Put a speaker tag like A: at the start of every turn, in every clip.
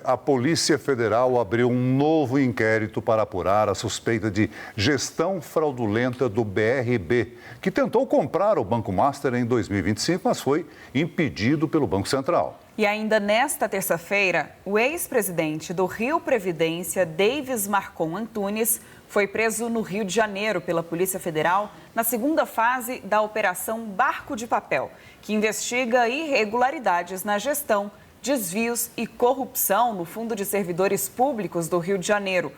A: a Polícia Federal abriu um novo inquérito para apurar a suspeita de gestão fraudulenta do BRB, que tentou comprar o Banco Master em 2025, mas foi impedido pelo Banco Central.
B: E ainda nesta terça-feira, o ex-presidente do Rio Previdência, Davis Marcon Antunes, foi preso no Rio de Janeiro pela Polícia Federal na segunda fase da Operação Barco de Papel, que investiga irregularidades na gestão, desvios e corrupção no Fundo de Servidores Públicos do Rio de Janeiro.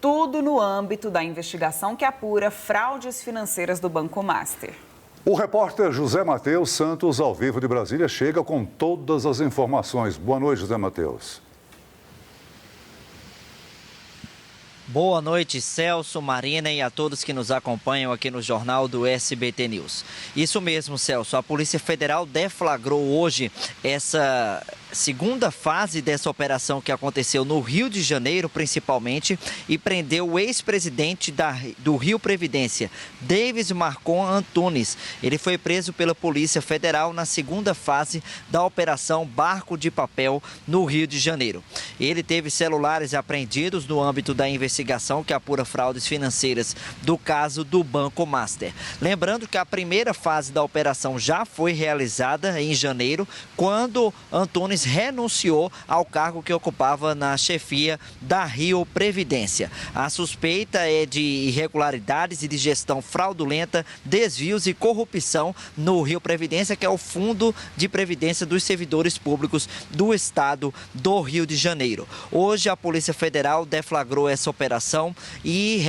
B: Tudo no âmbito da investigação que apura fraudes financeiras do Banco Master.
A: O repórter José Matheus Santos, ao vivo de Brasília, chega com todas as informações. Boa noite, José Matheus.
C: Boa noite, Celso, Marina e a todos que nos acompanham aqui no Jornal do SBT News. Isso mesmo, Celso, a Polícia Federal deflagrou hoje essa segunda fase dessa operação que aconteceu no Rio de Janeiro, principalmente, e prendeu o ex-presidente do Rio Previdência, Davis Marcon Antunes. Ele foi preso pela Polícia Federal na segunda fase da Operação Barco de Papel no Rio de Janeiro. Ele teve celulares apreendidos no âmbito da investigação que apura fraudes financeiras do caso do Banco Master. Lembrando que a primeira fase da operação já foi realizada em janeiro, quando Antunes renunciou ao cargo que ocupava na chefia da Rio Previdência. A suspeita é de irregularidades e de gestão fraudulenta, desvios e corrupção no Rio Previdência, que é o Fundo de Previdência dos Servidores Públicos do Estado do Rio de Janeiro. Hoje a Polícia Federal deflagrou essa operação e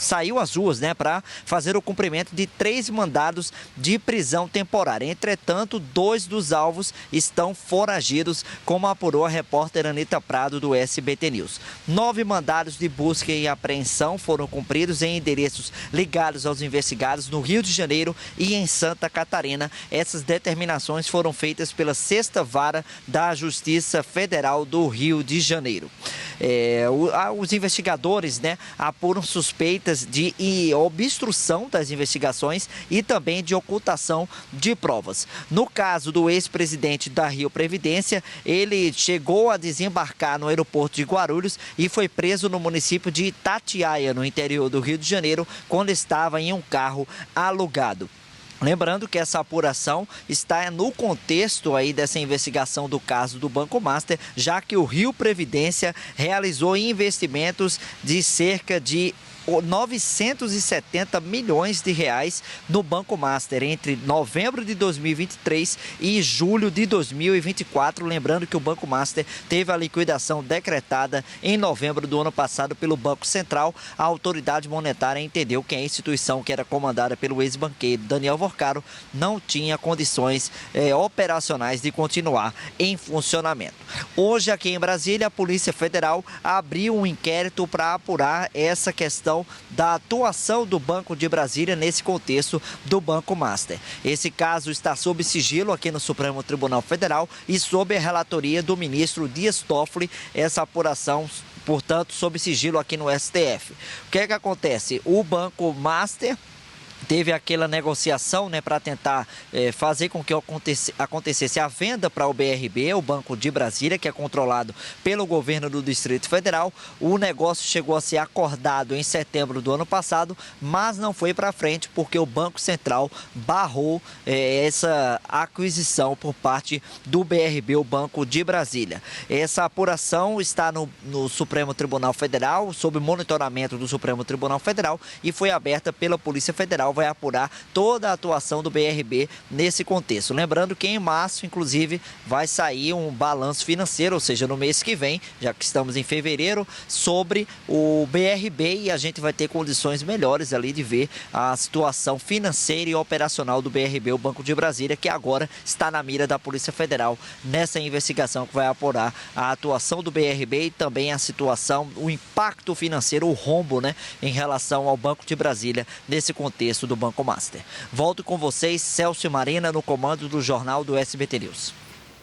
C: saiu às ruas, para fazer o cumprimento de 3 mandados de prisão temporária. Entretanto, 2 dos alvos estão foragidos, como apurou a repórter Anita Prado do SBT News. 9 mandados de busca e apreensão foram cumpridos em endereços ligados aos investigados no Rio de Janeiro e em Santa Catarina. Essas determinações foram feitas pela 6ª Vara da Justiça Federal do Rio de Janeiro. Os investigadores, apuram suspeitas de obstrução das investigações e também de ocultação de provas. No caso do ex-presidente da Rio Previdência, ele chegou a desembarcar no aeroporto de Guarulhos e foi preso no município de Itatiaia, no interior do Rio de Janeiro, quando estava em um carro alugado. Lembrando que essa apuração está no contexto aí dessa investigação do caso do Banco Master, já que o Rio Previdência realizou investimentos de cerca de 970 milhões de reais no Banco Master entre novembro de 2023 e julho de 2024. Lembrando que o Banco Master teve a liquidação decretada em novembro do ano passado pelo Banco Central. A autoridade monetária entendeu que a instituição, que era comandada pelo ex-banqueiro Daniel Vorcaro, não tinha condições operacionais de continuar em funcionamento. Hoje, aqui em Brasília, a Polícia Federal abriu um inquérito para apurar essa questão da atuação do Banco de Brasília nesse contexto do Banco Master. Esse caso está sob sigilo aqui no Supremo Tribunal Federal e sob a relatoria do ministro Dias Toffoli, essa apuração, portanto, sob sigilo aqui no STF. O que é que acontece? O Banco Master teve aquela negociação, para tentar fazer com que acontecesse a venda para o BRB, o Banco de Brasília, que é controlado pelo governo do Distrito Federal. O negócio chegou a ser acordado em setembro do ano passado, mas não foi para frente porque o Banco Central barrou essa aquisição por parte do BRB, o Banco de Brasília. Essa apuração está no Supremo Tribunal Federal, sob monitoramento do Supremo Tribunal Federal, e foi aberta pela Polícia Federal. Vai apurar toda a atuação do BRB nesse contexto. Lembrando que em março, inclusive, vai sair um balanço financeiro, ou seja, no mês que vem, já que estamos em fevereiro, sobre o BRB, e a gente vai ter condições melhores ali de ver a situação financeira e operacional do BRB, o Banco de Brasília, que agora está na mira da Polícia Federal nessa investigação que vai apurar a atuação do BRB e também a situação, o impacto financeiro, o rombo, em relação ao Banco de Brasília nesse contexto do Banco Master. Volto com vocês, Celso e Marina, no comando do Jornal do SBT News.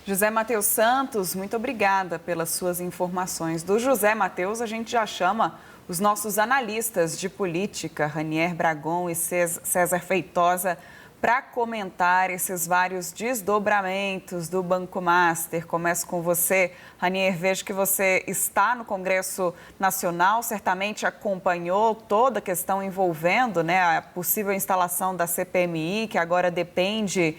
B: José Matheus Santos, muito obrigada pelas suas informações. Do José Matheus, a gente já chama os nossos analistas de política, Ranier Bragon e César Feitosa, para comentar esses vários desdobramentos do Banco Master. Começo com você, Ranier. Vejo que você está no Congresso Nacional, certamente acompanhou toda a questão envolvendo, né, a possível instalação da CPMI, que agora depende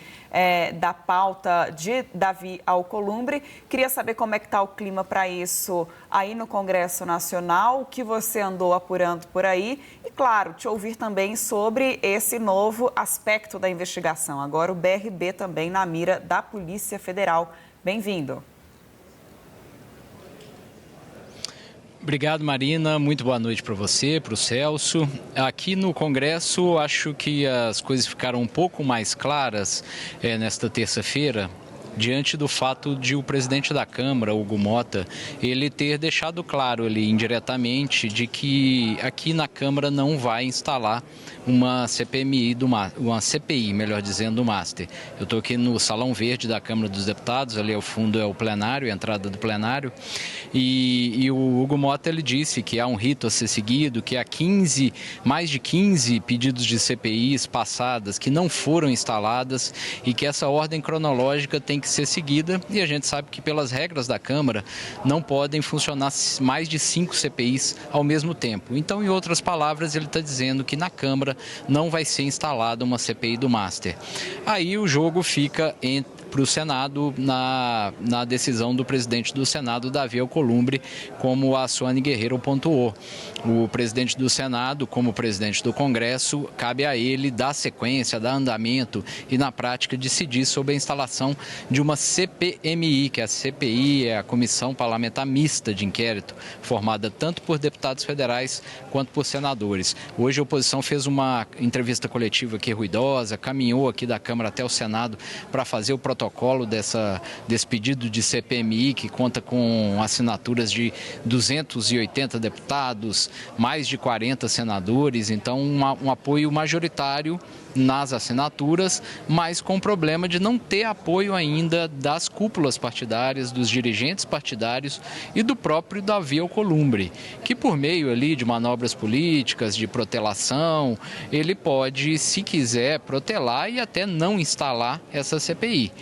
B: da pauta de Davi Alcolumbre. Queria saber como é que está o clima para isso aí no Congresso Nacional, o que você andou apurando por aí e, claro, te ouvir também sobre esse novo aspecto da investigação. Agora o BRB também na mira da Polícia Federal. Bem-vindo.
D: Obrigado, Marina. Muito boa noite para você, para o Celso. Aqui no Congresso, acho que as coisas ficaram um pouco mais claras nesta terça-feira, diante do fato de o presidente da Câmara, Hugo Mota, ele ter deixado claro ali indiretamente de que aqui na Câmara não vai instalar uma CPI, melhor dizendo, do Master. Eu estou aqui no Salão Verde da Câmara dos Deputados, ali ao fundo é o plenário, a entrada do plenário, e o Hugo Mota, ele disse que há um rito a ser seguido, que há mais de 15 pedidos de CPIs passadas que não foram instaladas e que essa ordem cronológica tem que ser seguida, e a gente sabe que pelas regras da Câmara não podem funcionar mais de 5 CPIs ao mesmo tempo. Então, em outras palavras, ele está dizendo que na Câmara não vai ser instalada uma CPI do Master. Aí o jogo fica para o Senado na decisão do presidente do Senado, Davi Alcolumbre, como a Suane Guerreiro pontuou. O presidente do Senado, como presidente do Congresso, cabe a ele dar sequência, dar andamento e, na prática, decidir sobre a instalação de uma CPMI, que a CPI é a Comissão Parlamentar Mista de Inquérito, formada tanto por deputados federais quanto por senadores. Hoje a oposição fez uma entrevista coletiva aqui ruidosa, caminhou aqui da Câmara até o Senado para fazer o protocolo desse pedido de CPMI, que conta com assinaturas de 280 deputados, mais de 40 senadores, então um apoio majoritário nas assinaturas, mas com o problema de não ter apoio ainda das cúpulas partidárias, dos dirigentes partidários e do próprio Davi Alcolumbre, que por meio ali de manobras políticas, de protelação, ele pode, se quiser, protelar e até não instalar essa CPI.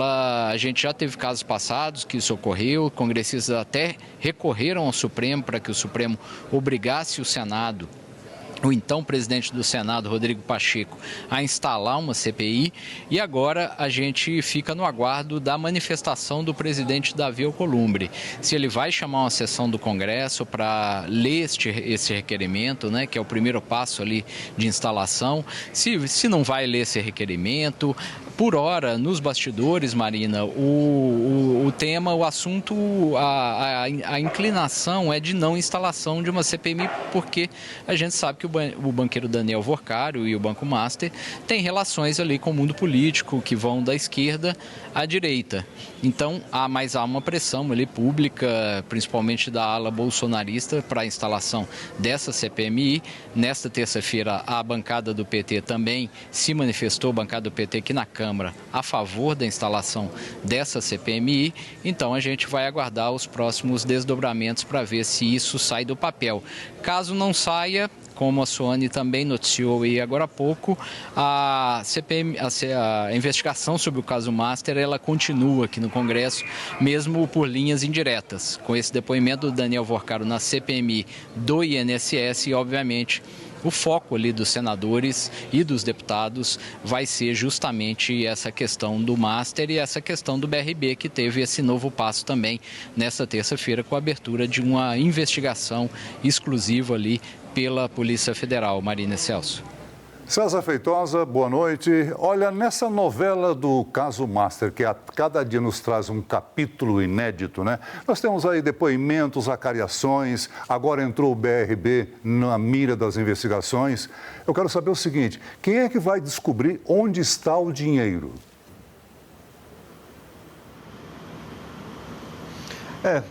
D: A gente já teve casos passados que isso ocorreu, congressistas até recorreram ao Supremo para que o Supremo obrigasse o Senado, o então presidente do Senado, Rodrigo Pacheco, a instalar uma CPI, e agora a gente fica no aguardo da manifestação do presidente Davi Alcolumbre. Se ele vai chamar uma sessão do Congresso para ler esse requerimento, né, que é o primeiro passo ali de instalação, se não vai ler esse requerimento. Por hora, nos bastidores, Marina, o tema, o assunto, a inclinação é de não instalação de uma CPMI, porque a gente sabe que o banqueiro Daniel Vorcário e o Banco Master têm relações ali com o mundo político, que vão da esquerda à direita. Então, há uma pressão ali pública, principalmente da ala bolsonarista, para a instalação dessa CPMI. Nesta terça-feira, a bancada do PT também se manifestou, a bancada do PT aqui na Câmara, a favor da instalação dessa CPMI. Então, a gente vai aguardar os próximos desdobramentos para ver se isso sai do papel. Caso não saia, como a Suane também noticiou aí agora há pouco, a investigação sobre o caso Master, ela continua aqui no Congresso, mesmo por linhas indiretas. Com esse depoimento do Daniel Vorcário na CPMI do INSS, e obviamente o foco ali dos senadores e dos deputados vai ser justamente essa questão do Master e essa questão do BRB, que teve esse novo passo também nesta terça-feira com a abertura de uma investigação exclusiva ali pela Polícia Federal. Marina e Celso.
A: César Feitosa, boa noite. Olha, nessa novela do caso Master, que a cada dia nos traz um capítulo inédito, né? Nós temos aí depoimentos, acariações, agora entrou o BRB na mira das investigações. Eu quero saber o seguinte, quem é que vai descobrir onde está o dinheiro?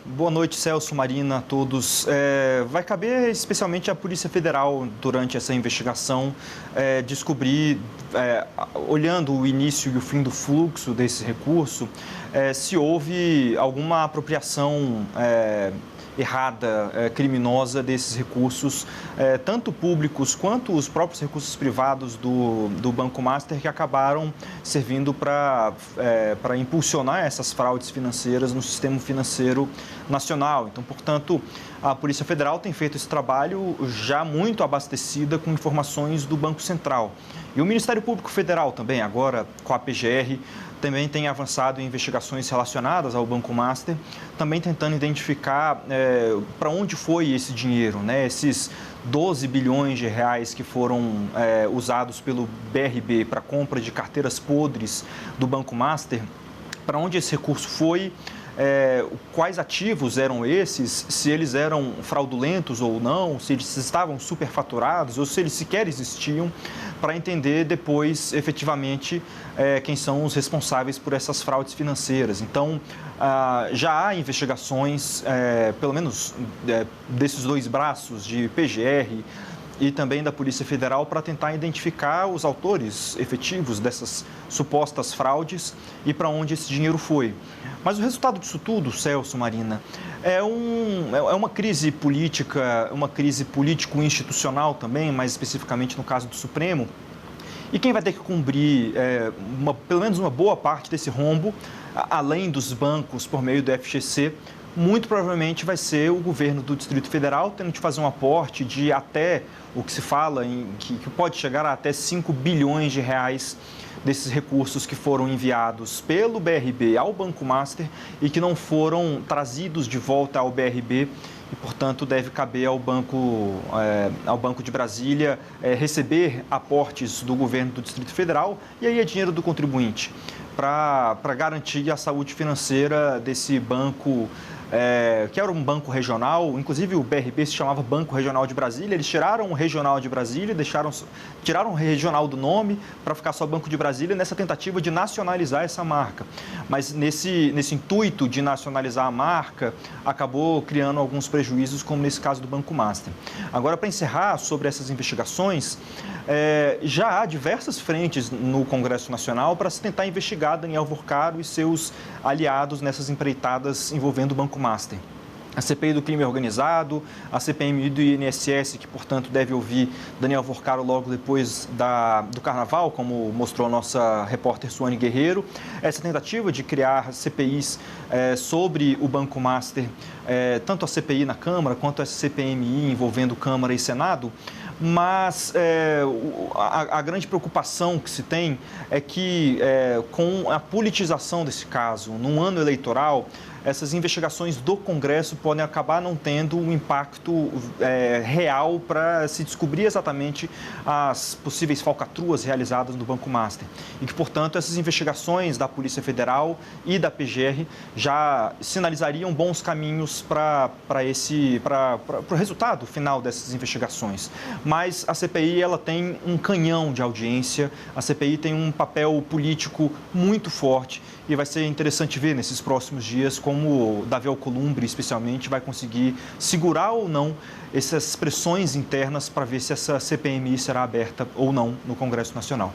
E: Boa noite, Celso, Marina, a todos. Vai caber especialmente à Polícia Federal, durante essa investigação, descobrir, olhando o início e o fim do fluxo desse recurso, se houve alguma apropriação errada, criminosa desses recursos, tanto públicos quanto os próprios recursos privados do Banco Master, que acabaram servindo para impulsionar essas fraudes financeiras no sistema financeiro nacional. Então, portanto, a Polícia Federal tem feito esse trabalho já muito abastecida com informações do Banco Central. E o Ministério Público Federal também, agora com a PGR, também tem avançado em investigações relacionadas ao Banco Master, também tentando identificar para onde foi esse dinheiro, né? Esses 12 bilhões de reais que foram usados pelo BRB para compra de carteiras podres do Banco Master, para onde esse recurso foi, quais ativos eram esses, se eles eram fraudulentos ou não, se eles estavam superfaturados ou se eles sequer existiam, para entender depois, efetivamente, quem são os responsáveis por essas fraudes financeiras. Então, já há investigações, pelo menos desses dois braços, de PGR e também da Polícia Federal, para tentar identificar os autores efetivos dessas supostas fraudes e para onde esse dinheiro foi. Mas o resultado disso tudo, Celso, Marina, é uma crise política, uma crise político-institucional também, mais especificamente no caso do Supremo. E quem vai ter que cobrir pelo menos uma boa parte desse rombo, além dos bancos por meio do FGC, muito provavelmente vai ser o governo do Distrito Federal, tendo de fazer um aporte de até, o que se fala, que pode chegar a até 5 bilhões de reais desses recursos que foram enviados pelo BRB ao Banco Master e que não foram trazidos de volta ao BRB e, portanto, deve caber ao Banco de Brasília receber aportes do governo do Distrito Federal, e aí é dinheiro do contribuinte, para garantir a saúde financeira desse banco, que era um banco regional. Inclusive o BRB se chamava Banco Regional de Brasília, eles tiraram o Regional de Brasília, tiraram o regional do nome para ficar só Banco de Brasília, nessa tentativa de nacionalizar essa marca. Mas nesse intuito de nacionalizar a marca, acabou criando alguns prejuízos, como nesse caso do Banco Master. Agora, para encerrar sobre essas investigações, já há diversas frentes no Congresso Nacional para se tentar investigar Daniel Vorcaro e seus aliados nessas empreitadas envolvendo o Banco Master. A CPI do crime organizado, a CPMI do INSS, que, portanto, deve ouvir Daniel Vorcaro logo depois do Carnaval, como mostrou a nossa repórter Suane Guerreiro. Essa tentativa de criar CPIs sobre o Banco Master, tanto a CPI na Câmara quanto a CPMI envolvendo Câmara e Senado. Mas a grande preocupação que se tem é que, com a politização desse caso, num ano eleitoral, essas investigações do Congresso podem acabar não tendo um impacto real para se descobrir exatamente as possíveis falcatruas realizadas no Banco Master. E que, portanto, essas investigações da Polícia Federal e da PGR já sinalizariam bons caminhos para o resultado final dessas investigações. Mas a CPI ela tem um canhão de audiência, a CPI tem um papel político muito forte e vai ser interessante ver nesses próximos dias como Davi Alcolumbre, especialmente, vai conseguir segurar ou não essas pressões internas para ver se essa CPMI será aberta ou não no Congresso Nacional.